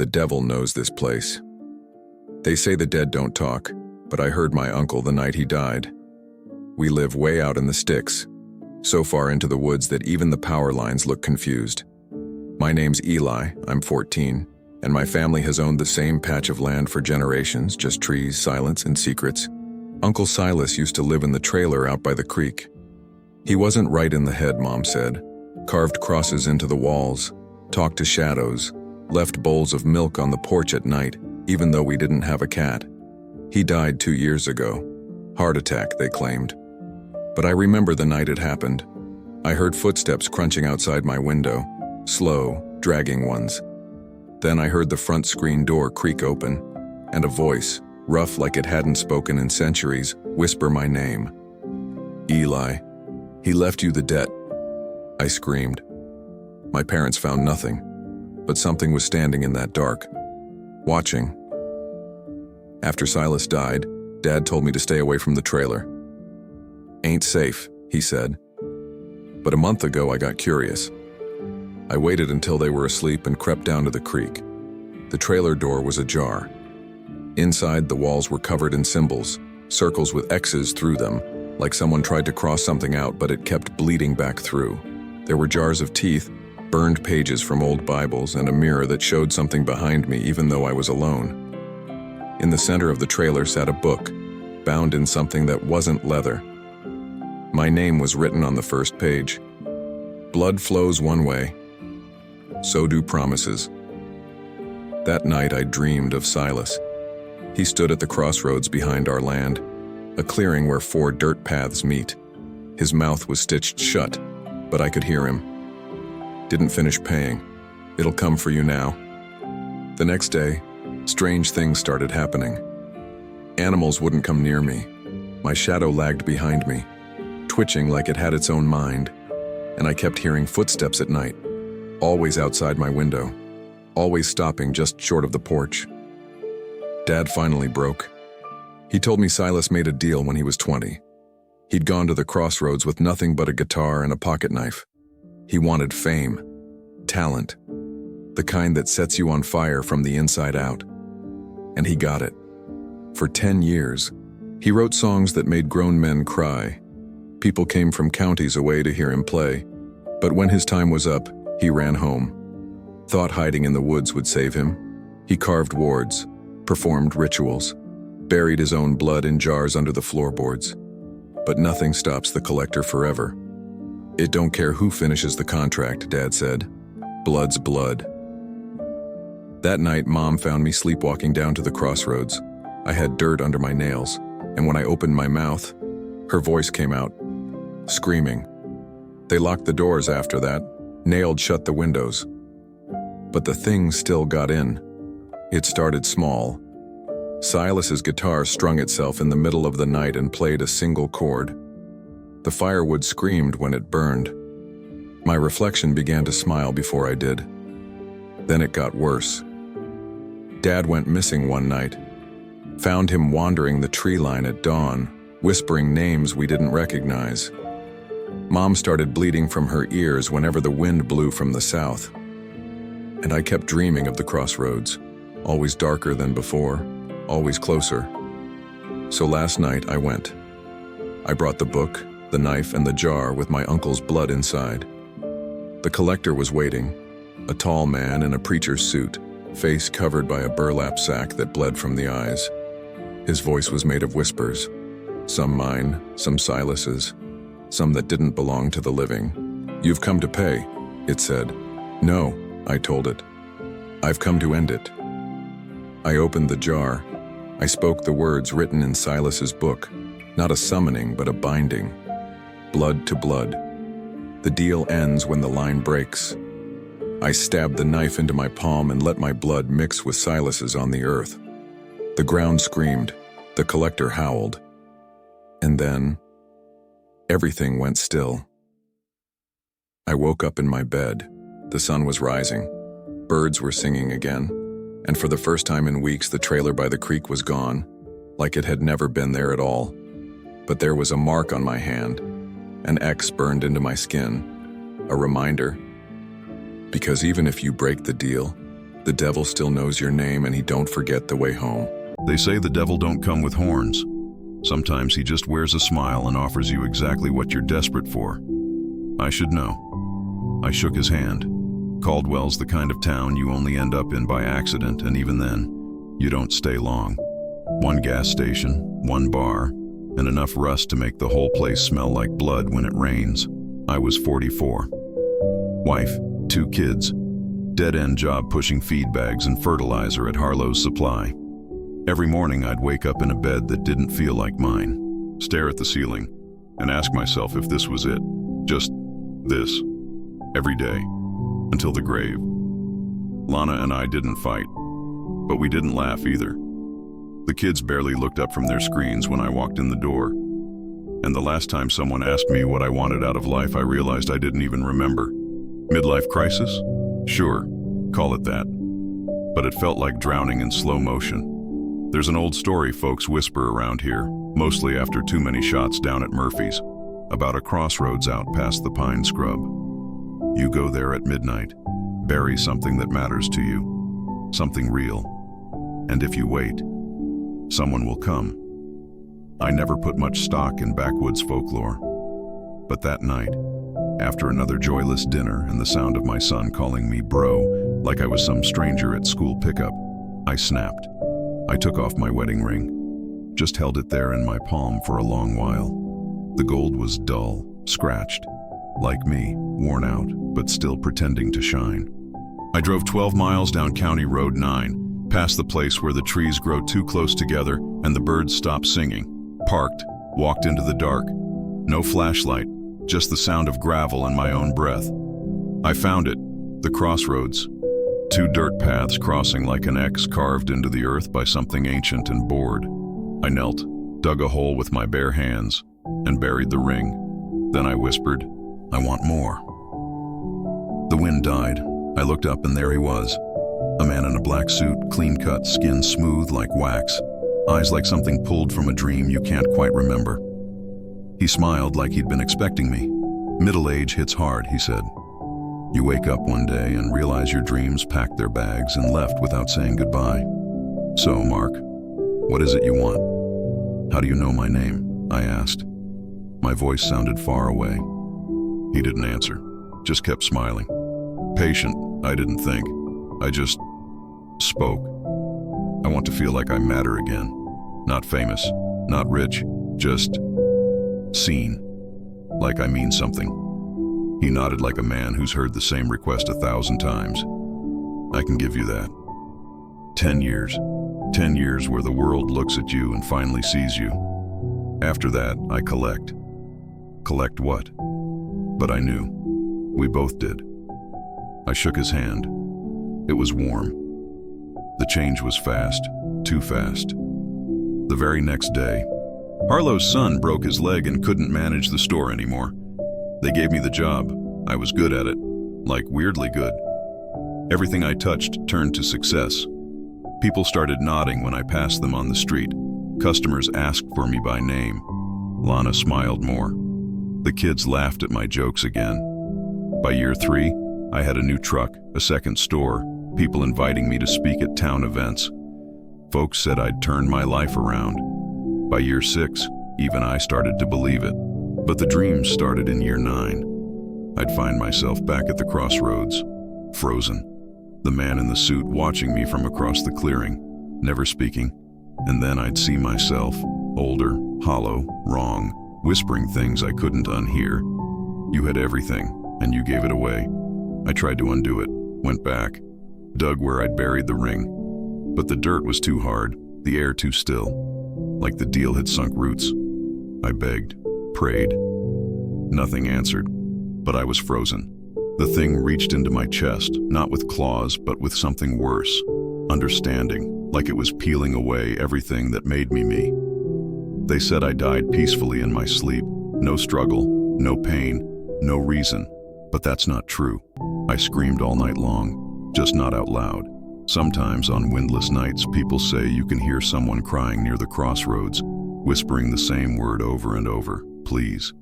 The devil knows this place. They say the dead don't talk, but I heard my uncle the night he died. We live way out in the sticks, so far into the woods that even the power lines look confused. My name's Eli, I'm 14, and my family has owned the same patch of land for generations, just trees, silence, and secrets. Uncle Silas used to live in the trailer out by the creek. He wasn't right in the head, Mom said. Carved crosses into the walls, talked to shadows, left bowls of milk on the porch at night, even though we didn't have a cat. He died 2 years ago. Heart attack, they claimed. But I remember the night it happened. I heard footsteps crunching outside my window, slow, dragging ones. Then I heard the front screen door creak open, and a voice, rough like it hadn't spoken in centuries, whisper my name. Eli, he left you the debt. I screamed. My parents found nothing, but something was standing in that dark, watching. After Silas died, Dad told me to stay away from the trailer. Ain't safe, he said. But a month ago I got curious. I waited until they were asleep and crept down to the creek. The trailer door was ajar. Inside, the walls were covered in symbols, circles with X's through them, like someone tried to cross something out but it kept bleeding back through. There were jars of teeth, burned pages from old Bibles, and a mirror that showed something behind me even though I was alone. In the center of the trailer sat a book, bound in something that wasn't leather. My name was written on the first page. Blood flows one way, so do promises. That night I dreamed of Silas. He stood at the crossroads behind our land, a clearing where 4 dirt paths meet. His mouth was stitched shut, but I could hear him. Didn't finish paying. It'll come for you now. The next day, strange things started happening. Animals wouldn't come near me. My shadow lagged behind me, twitching like it had its own mind, and I kept hearing footsteps at night, always outside my window, always stopping just short of the porch. Dad finally broke. He told me Silas made a deal when he was 20. He'd gone to the crossroads with nothing but a guitar and a pocket knife. He wanted fame, talent, the kind that sets you on fire from the inside out. And he got it. For 10 years, he wrote songs that made grown men cry. People came from counties away to hear him play. But when his time was up, he ran home. Thought hiding in the woods would save him. He carved wards, performed rituals, buried his own blood in jars under the floorboards. But nothing stops the collector forever. It don't care who finishes the contract, Dad said. Blood's blood. That night, Mom found me sleepwalking down to the crossroads. I had dirt under my nails, and when I opened my mouth, her voice came out, screaming. They locked the doors after that, nailed shut the windows. But the thing still got in. It started small. Silas's guitar strung itself in the middle of the night and played a single chord. The firewood screamed when it burned. My reflection began to smile before I did. Then it got worse. Dad went missing one night. Found him wandering the tree line at dawn, whispering names we didn't recognize. Mom started bleeding from her ears whenever the wind blew from the south. And I kept dreaming of the crossroads, always darker than before, always closer. So last night I went. I brought the book, the knife, and the jar with my uncle's blood inside. The collector was waiting, a tall man in a preacher's suit, face covered by a burlap sack that bled from the eyes. His voice was made of whispers, some mine, some Silas's, some that didn't belong to the living. You've come to pay, it said. No, I told it. I've come to end it. I opened the jar. I spoke the words written in Silas's book, not a summoning but a binding. Blood to blood. The deal ends when the line breaks. I stabbed the knife into my palm and let my blood mix with Silas's on the earth. The ground screamed. The collector howled. And then, everything went still. I woke up in my bed. The sun was rising. Birds were singing again. And for the first time in weeks, the trailer by the creek was gone, like it had never been there at all. But there was a mark on my hand, an X burned into my skin, a reminder. Because even if you break the deal, The devil still knows your name and he don't forget the way home. They say the devil don't come with horns. Sometimes he just wears a smile and offers you exactly what you're desperate for. I should know. I shook his hand. Caldwell's the kind of town you only end up in by accident, and even then, you don't stay long. One gas station, one bar, and enough rust to make the whole place smell like blood when it rains. I was 44. Wife, 2 kids. Dead-end job pushing feed bags and fertilizer at Harlow's Supply. Every morning I'd wake up in a bed that didn't feel like mine, stare at the ceiling, and ask myself if this was it. Just this. Every day. Until the grave. Lana and I didn't fight, but we didn't laugh either. The kids barely looked up from their screens when I walked in the door. And the last time someone asked me what I wanted out of life, I realized I didn't even remember. Midlife crisis? Sure, call it that. But it felt like drowning in slow motion. There's an old story folks whisper around here, mostly after too many shots down at Murphy's, about a crossroads out past the pine scrub. You go there at midnight, bury something that matters to you, something real. And if you wait, someone will come. I never put much stock in backwoods folklore. But that night, after another joyless dinner and the sound of my son calling me bro, like I was some stranger at school pickup, I snapped. I took off my wedding ring, just held it there in my palm for a long while. The gold was dull, scratched, like me, worn out, but still pretending to shine. I drove 12 miles down County Road 9, past the place where the trees grow too close together and the birds stop singing, parked, walked into the dark. No flashlight, just the sound of gravel and my own breath. I found it, the crossroads. 2 dirt paths crossing like an X carved into the earth by something ancient and bored. I knelt, dug a hole with my bare hands, and buried the ring. Then I whispered, "I want more." The wind died. I looked up and there he was. A man in a black suit, clean-cut, skin smooth like wax, eyes like something pulled from a dream you can't quite remember. He smiled like he'd been expecting me. "Middle age hits hard," he said. "You wake up one day and realize your dreams packed their bags and left without saying goodbye. So, Mark, what is it you want?" "How do you know my name?" I asked. My voice sounded far away. He didn't answer, just kept smiling. Patient, I didn't think. I just spoke. "I want to feel like I matter again. Not famous, not rich, just seen. Like I mean something." He nodded like a man who's heard the same request 1,000 times. "I can give you that. 10 years. 10 years where the world looks at you and finally sees you. After that, I collect." Collect what? But I knew. We both did. I shook his hand. It was warm. The change was fast, too fast. The very next day, Harlow's son broke his leg and couldn't manage the store anymore. They gave me the job. I was good at it, like weirdly good. Everything I touched turned to success. People started nodding when I passed them on the street. Customers asked for me by name. Lana smiled more. The kids laughed at my jokes again. By year 3, I had a new truck, a second store, people inviting me to speak at town events. Folks said I'd turned my life around. By year 6, even I started to believe it. But the dreams started in year 9. I'd find myself back at the crossroads, frozen. The man in the suit watching me from across the clearing, never speaking. And then I'd see myself, older, hollow, wrong, whispering things I couldn't unhear. "You had everything, and you gave it away." I tried to undo it, went back, dug where I'd buried the ring. But the dirt was too hard, the air too still, like the deal had sunk roots. I begged, prayed. Nothing answered, but I was frozen. The thing reached into my chest, not with claws, but with something worse. Understanding, like it was peeling away everything that made me me. They said I died peacefully in my sleep. No struggle, no pain, no reason. But that's not true. I screamed all night long, just not out loud. Sometimes on windless nights, people say you can hear someone crying near the crossroads, whispering the same word over and over, "Please."